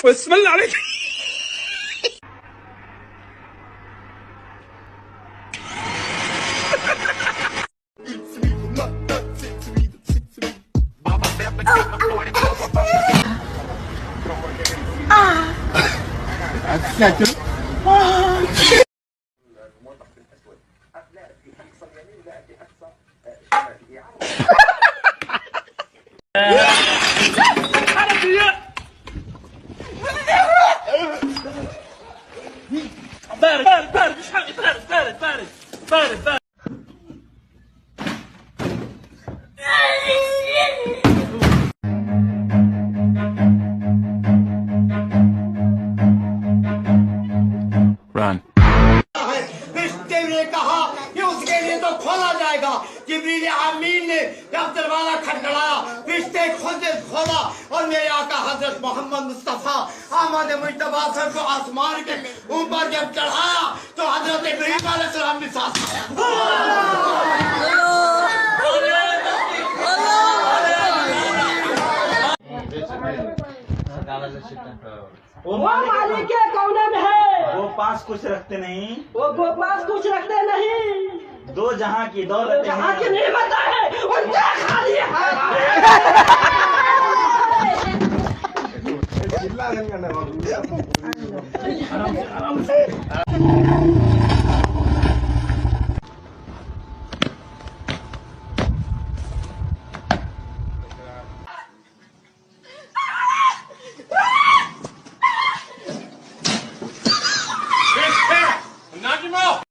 بسم الله عليك. بارد بارد بارد مش حقي، بارد بارد بارد بارد بارد. Run. रिश्ते ने कहा कि उसके लिए तो खोला जाएगा। जिब्रील अमीन ने जब दरवाजा खटखटाया, रिश्ते खोला और मेरे आका हजरत मोहम्मद मुस्तफा अहमद मुज्तबा सर को आसमान के ऊपर जब चढ़ाया तो हजरत इब्राहीम अलैहिस्सलाम ने सांस लिया। वो मालिक के कौन है? वो पास कुछ रखते नहीं, वो पास कुछ रखते नहीं, दो जहां की दौलत जहाँ की नेमत है